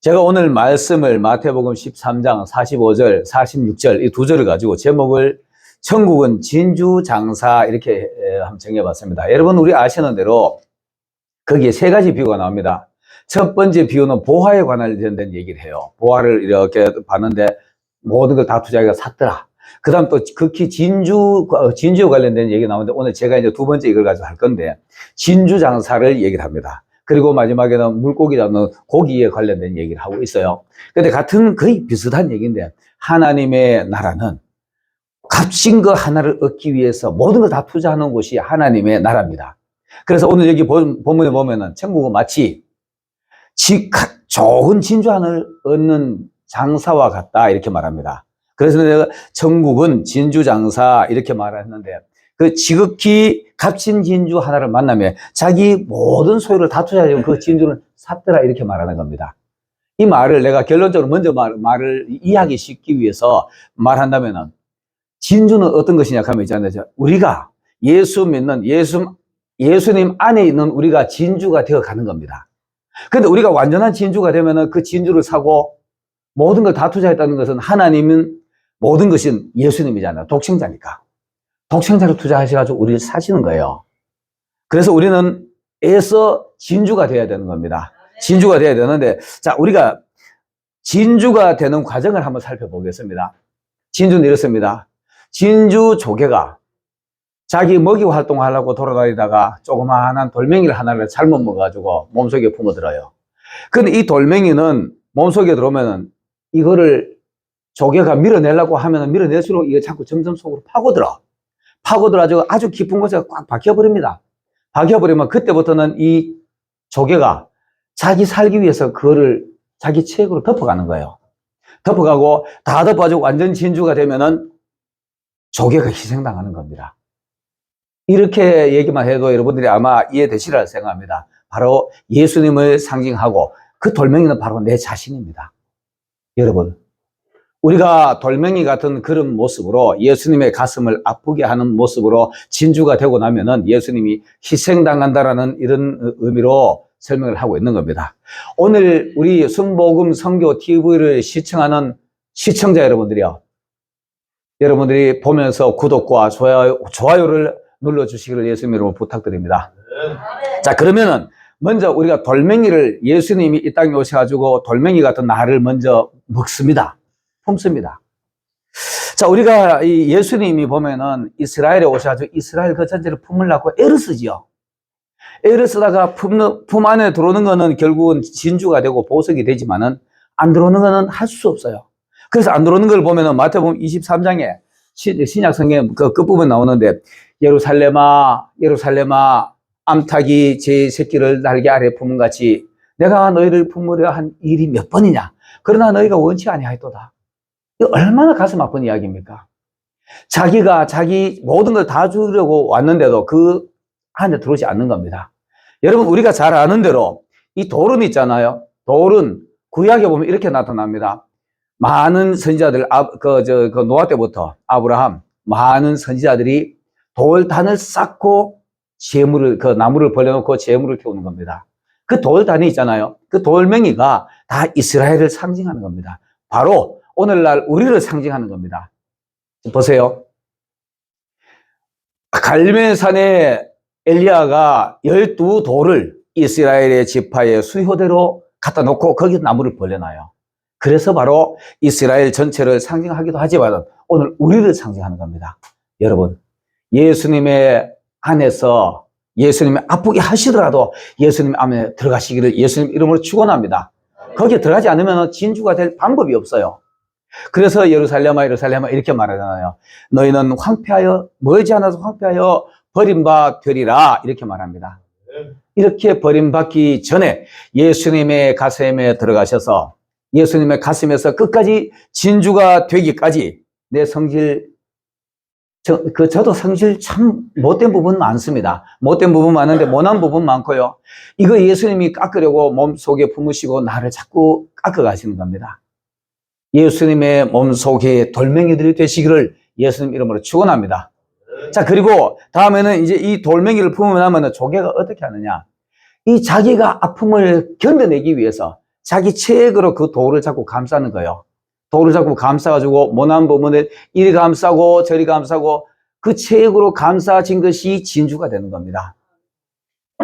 제가 오늘 말씀을 마태복음 13장 45절, 46절 이 두 절을 가지고 제목을 천국은 진주장사 이렇게 한번 정해봤습니다. 여러분 우리 아시는 대로 거기에 세 가지 비유가 나옵니다. 첫 번째 비유는 보화에 관련된 얘기를 해요. 보화를 이렇게 봤는데 모든 걸 다 투자해서 샀더라. 그 다음 또 극히 진주에 관련된 얘기가 나오는데 오늘 제가 이제 두 번째 이걸 가지고 할 건데 진주장사를 얘기를 합니다. 그리고 마지막에는 물고기 잡는 고기에 관련된 얘기를 하고 있어요. 근데 같은 거의 비슷한 얘기인데 하나님의 나라는 값진 거 하나를 얻기 위해서 모든 걸 다 투자하는 곳이 하나님의 나라입니다. 그래서 오늘 여기 본문에 보면은 천국은 마치 좋은 진주 하나를 얻는 장사와 같다 이렇게 말합니다. 그래서 내가 천국은 진주장사 이렇게 말했는데 그 지극히 값진 진주 하나를 만나면 자기 모든 소유를 다 투자하고 그 진주를 샀더라 이렇게 말하는 겁니다. 이 말을 내가 결론적으로 먼저 말을 이해하기 쉽기 위해서 말한다면은 진주는 어떤 것이냐 하면 있잖아요. 우리가 예수 믿는 예수님 안에 있는 우리가 진주가 되어 가는 겁니다. 그런데 우리가 완전한 진주가 되면은 그 진주를 사고 모든 걸 다 투자했다는 것은 하나님은 모든 것은 예수님이잖아요. 독생자니까. 독생자를 투자하셔가지고 우리를 사시는 거예요. 그래서 우리는 애써 진주가 되어야 되는 겁니다. 진주가 되어야 되는데, 자, 우리가 진주가 되는 과정을 한번 살펴보겠습니다. 진주는 이렇습니다. 진주 조개가 자기 먹이 활동하려고 돌아다니다가 조그마한 돌멩이를 하나를 잘못 먹어가지고 몸속에 품어들어요. 근데 이 돌멩이는 몸속에 들어오면은 이거를 조개가 밀어내려고 하면 밀어낼수록 이게 자꾸 점점 속으로 파고들어가지고 아주 깊은 곳에 꽉 박혀버립니다. 박혀버리면 그때부터는 이 조개가 자기 살기 위해서 그거를 자기 체액으로 덮어가는 거예요. 덮어가고 다 덮어가지고 완전 진주가 되면은 조개가 희생당하는 겁니다. 이렇게 얘기만 해도 여러분들이 아마 이해되시리라 생각합니다. 바로 예수님을 상징하고 그 돌멩이는 바로 내 자신입니다. 여러분, 우리가 돌멩이 같은 그런 모습으로 예수님의 가슴을 아프게 하는 모습으로 진주가 되고 나면은 예수님이 희생당한다라는 이런 의미로 설명을 하고 있는 겁니다. 오늘 우리 순복음 선교 TV를 시청하는 시청자 여러분들이요. 여러분들이 보면서 구독과 좋아요를 눌러주시기를 예수님 이름으로 부탁드립니다. 자, 그러면은 먼저 우리가 돌멩이를 예수님이 이 땅에 오셔가지고 돌멩이 같은 나를 먼저 먹습니다. 품습니다. 자, 우리가 이 예수님이 보면은 이스라엘에 오셔가지고 이스라엘 그 전체를 품으려고 애를 쓰지요. 애를 쓰다가 품 안에 들어오는 거는 결국은 진주가 되고 보석이 되지만은 안 들어오는 거는 할 수 없어요. 그래서 안 들어오는 걸 보면은 마태복음 23장에 신약 성경 그 끝부분 나오는데 예루살렘아, 예루살렘아, 암탉이 제 새끼를 날개 아래 품은 같이 내가 너희를 품으려 한 일이 몇 번이냐. 그러나 너희가 원치 아니하였도다. 이거 얼마나 가슴 아픈 이야기입니까? 자기가 자기 모든 걸 다 주려고 왔는데도 그 안에 들어오지 않는 겁니다. 여러분, 우리가 잘 아는 대로 이 돌은 있잖아요. 돌은 구약에 보면 이렇게 나타납니다. 많은 선지자들, 노아 때부터 아브라함, 많은 선지자들이 돌단을 쌓고 그 나무를 벌려놓고 재물을 태우는 겁니다. 그 돌단이 있잖아요. 그 돌멩이가 다 이스라엘을 상징하는 겁니다. 바로 오늘날 우리를 상징하는 겁니다. 보세요. 갈멜산에 엘리야가 12돌을 이스라엘의 지파의 수효대로 갖다 놓고 거기서 나무를 벌려놔요. 그래서 바로 이스라엘 전체를 상징하기도 하지만 오늘 우리를 상징하는 겁니다. 여러분, 예수님의 안에서 예수님이 아프게 하시더라도 예수님 안에 들어가시기를 예수님 이름으로 축원합니다. 거기에 들어가지 않으면 진주가 될 방법이 없어요. 그래서 예루살렘아 예루살렘아 이렇게 말하잖아요. 너희는 황폐하여 멀지 않아서 황폐하여 버림바 되리라 이렇게 말합니다. 이렇게 버림받기 전에 예수님의 가슴에 들어가셔서 예수님의 가슴에서 끝까지 진주가 되기까지 내 성질 저도 성질 참 못된 부분 많습니다. 못된 부분 많은데 못난 부분 많고요. 이거 예수님이 깎으려고 몸속에 품으시고 나를 자꾸 깎아가시는 겁니다. 예수님의 몸속에 돌멩이들이 되시기를 예수님 이름으로 축원합니다. 자, 그리고 다음에는 이제 이 돌멩이를 품으면 조개가 어떻게 하느냐. 이 자기가 아픔을 견뎌내기 위해서 자기 체액으로 그 돌을 자꾸 감싸는 거예요. 돌을 자꾸 감싸가지고 모난 부분을 이리 감싸고 저리 감싸고 그 체액으로 감싸진 것이 진주가 되는 겁니다.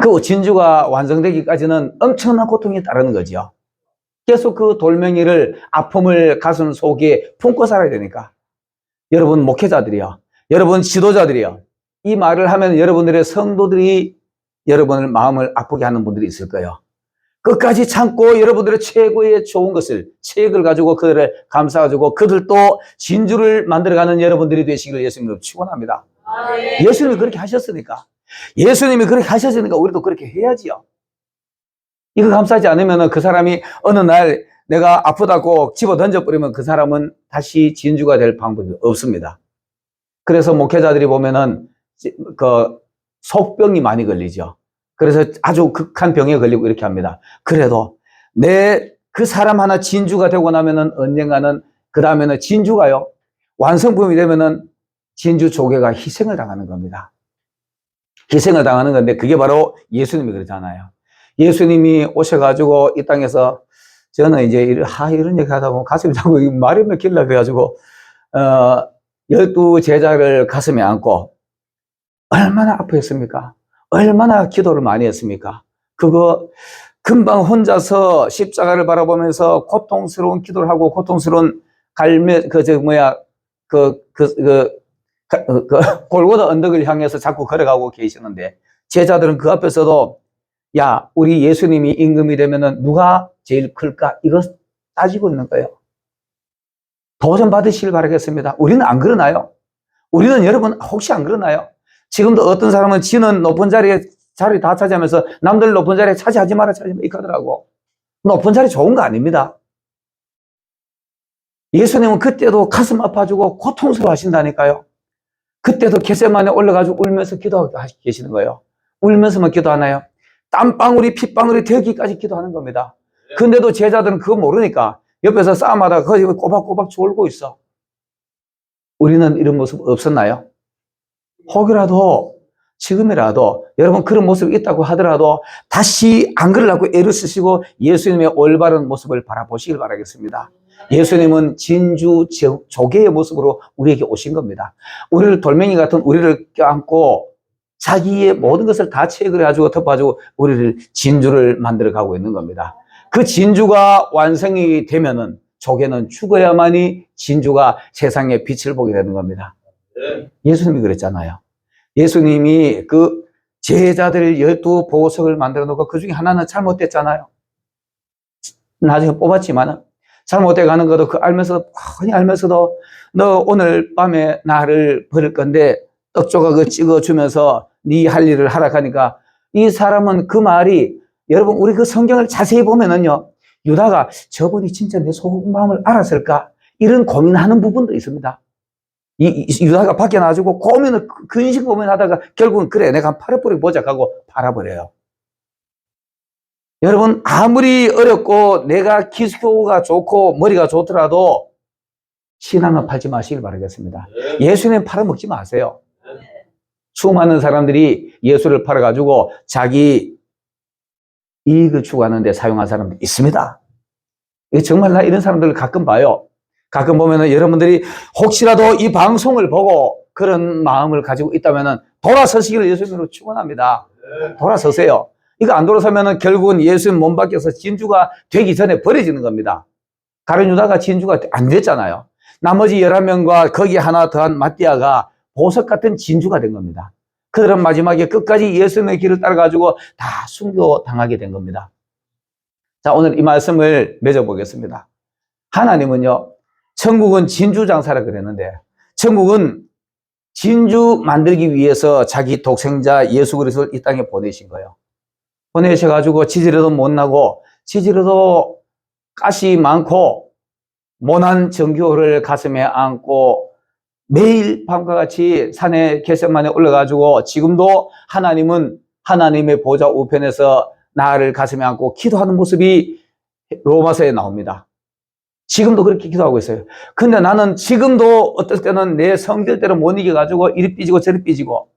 그 진주가 완성되기까지는 엄청난 고통이 따르는 거죠. 계속 그 돌멩이를 아픔을 가슴 속에 품고 살아야 되니까. 여러분 목회자들이요, 여러분 지도자들이요, 이 말을 하면 여러분들의 성도들이 여러분의 마음을 아프게 하는 분들이 있을 거예요. 끝까지 참고 여러분들의 최고의 좋은 것을, 체액을 가지고 그들을 감싸가지고 그들도 진주를 만들어가는 여러분들이 되시기를 예수님으로 축원합니다. 예수님이 그렇게 하셨으니까, 예수님이 그렇게 하셨으니까 우리도 그렇게 해야지요. 이거 감싸지 않으면 그 사람이 어느 날 내가 아프다고 집어 던져버리면 그 사람은 다시 진주가 될 방법이 없습니다. 그래서 목회자들이 보면은 그 속병이 많이 걸리죠. 그래서 아주 극한 병에 걸리고 이렇게 합니다. 그래도 그 사람 하나 진주가 되고 나면은 언젠가는 그 다음에는 진주가요, 완성품이 되면은 진주 조개가 희생을 당하는 겁니다. 희생을 당하는 건데 그게 바로 예수님이 그러잖아요. 예수님이 오셔가지고 이 땅에서 저는 이제 이런 얘기 하다 보면 가슴이 자꾸 말이 맥힐라 그래가지고 12 제자를 가슴에 안고 얼마나 아프겠습니까? 얼마나 기도를 많이 했습니까? 그거 금방 혼자서 십자가를 바라보면서 고통스러운 기도를 하고 고통스러운 골고다 언덕을 향해서 자꾸 걸어가고 계시는데 제자들은 그 앞에서도 야, 우리 예수님이 임금이 되면은 누가 제일 클까? 이거 따지고 있는 거예요. 도전 받으시길 바라겠습니다. 우리는 안 그러나요? 우리는 여러분 혹시 안 그러나요? 지금도 어떤 사람은 지는 높은 자리 다 차지하면서 남들 높은 자리에 차지하지 마라 이렇게 하더라고. 높은 자리 좋은 거 아닙니다. 예수님은 그때도 가슴 아파주고 고통스러워 하신다니까요. 그때도 겟세마네 올라가지고 울면서 기도하고 계시는 거예요. 울면서만 기도하나요? 땀방울이 핏방울이 되기까지 기도하는 겁니다. 근데도 제자들은 그거 모르니까 옆에서 싸움하다가 거기 꼬박꼬박 졸고 있어. 우리는 이런 모습 없었나요? 혹이라도 지금이라도 여러분 그런 모습이 있다고 하더라도 다시 안 그러려고 애를 쓰시고 예수님의 올바른 모습을 바라보시길 바라겠습니다. 예수님은 진주 조개의 모습으로 우리에게 오신 겁니다. 우리를 돌멩이 같은 우리를 껴안고 자기의 모든 것을 다 체크를 해가지고 덮어가지고 우리를 진주를 만들어 가고 있는 겁니다. 그 진주가 완성이 되면은 조개는 죽어야만이 진주가 세상에 빛을 보게 되는 겁니다. 예수님이 그랬잖아요. 예수님이 그 제자들 12 보석을 만들어 놓고 그 중에 하나는 잘못됐잖아요. 나중에 뽑았지만은 잘못돼 가는 것도 그 뻔히 알면서도 너 오늘 밤에 나를 버릴 건데 떡 조각을 찍어주면서 네 할 일을 하라 하니까 이 사람은 그 말이 여러분 우리 그 성경을 자세히 보면은요, 유다가 저분이 진짜 내 속마음을 알았을까 이런 고민하는 부분도 있습니다. 유다가 밖에 나가지고 근심 고민하다가 결국은 그래 내가 한 팔아버리고 보자 하고 팔아버려요. 여러분 아무리 어렵고 내가 기초가 좋고 머리가 좋더라도 신앙은 팔지 마시길 바라겠습니다. 예수님 팔아먹지 마세요. 수많은 사람들이 예수를 팔아가지고 자기 이익을 추구하는 데 사용한 사람들이 있습니다. 정말 나 이런 사람들을 가끔 봐요. 가끔 보면은 여러분들이 혹시라도 이 방송을 보고 그런 마음을 가지고 있다면은 돌아서시기를 예수님으로 축원합니다. 돌아서세요. 이거 안 돌아서면은 결국은 예수님 몸 밖에서 진주가 되기 전에 버려지는 겁니다. 가룟 유다가 진주가 안 됐잖아요. 나머지 11명과 거기 하나 더한 마띠아가 보석 같은 진주가 된 겁니다. 그들은 마지막에 끝까지 예수님의 길을 따라가지고 다 순교당하게 된 겁니다. 자, 오늘 이 말씀을 맺어보겠습니다. 하나님은요, 천국은 진주 장사라 그랬는데, 천국은 진주 만들기 위해서 자기 독생자 예수 그리스도를 이 땅에 보내신 거예요. 보내셔가지고 치질해도 못나고, 치질해도 가시 많고, 모난 정교를 가슴에 안고, 매일 밤과 같이 산에 겟세마네 올라가지고, 지금도 하나님은 하나님의 보좌 우편에서 나를 가슴에 안고 기도하는 모습이 로마서에 나옵니다. 지금도 그렇게 기도하고 있어요. 근데 나는 지금도 어떨 때는 내 성질대로 못 이겨가지고 이리 삐지고 저리 삐지고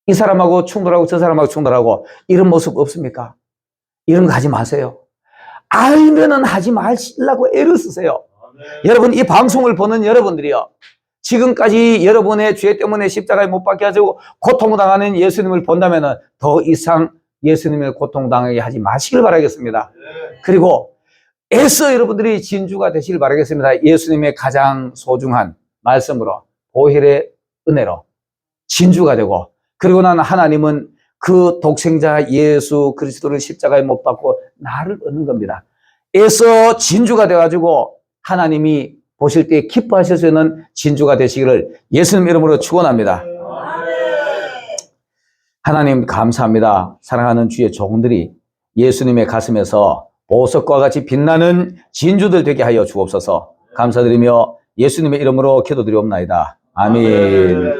이 사람하고 충돌하고 저 사람하고 충돌하고 이런 모습 없습니까? 이런 거 하지 마세요. 알면은 하지 마시려고 애를 쓰세요. 여러분, 이 방송을 보는 여러분들이요, 지금까지 여러분의 죄 때문에 십자가에 못 박혀 가지고 고통당하는 예수님을 본다면은 더 이상 예수님의 고통당하게 하지 마시길 바라겠습니다. 그리고 애써 여러분들이 진주가 되시길 바라겠습니다. 예수님의 가장 소중한 말씀으로, 보혈의 은혜로 진주가 되고, 그리고 난 하나님은 그 독생자 예수 그리스도를 십자가에 못 박고 나를 얻는 겁니다. 애써 진주가 돼가지고 하나님이 보실 때 기뻐하실 수 있는 진주가 되시기를 예수님 이름으로 축원합니다. 하나님 감사합니다. 사랑하는 주의 종들이 예수님의 가슴에서 보석과 같이 빛나는 진주들 되게 하여 주옵소서. 감사드리며 예수님의 이름으로 기도드리옵나이다. 아멘.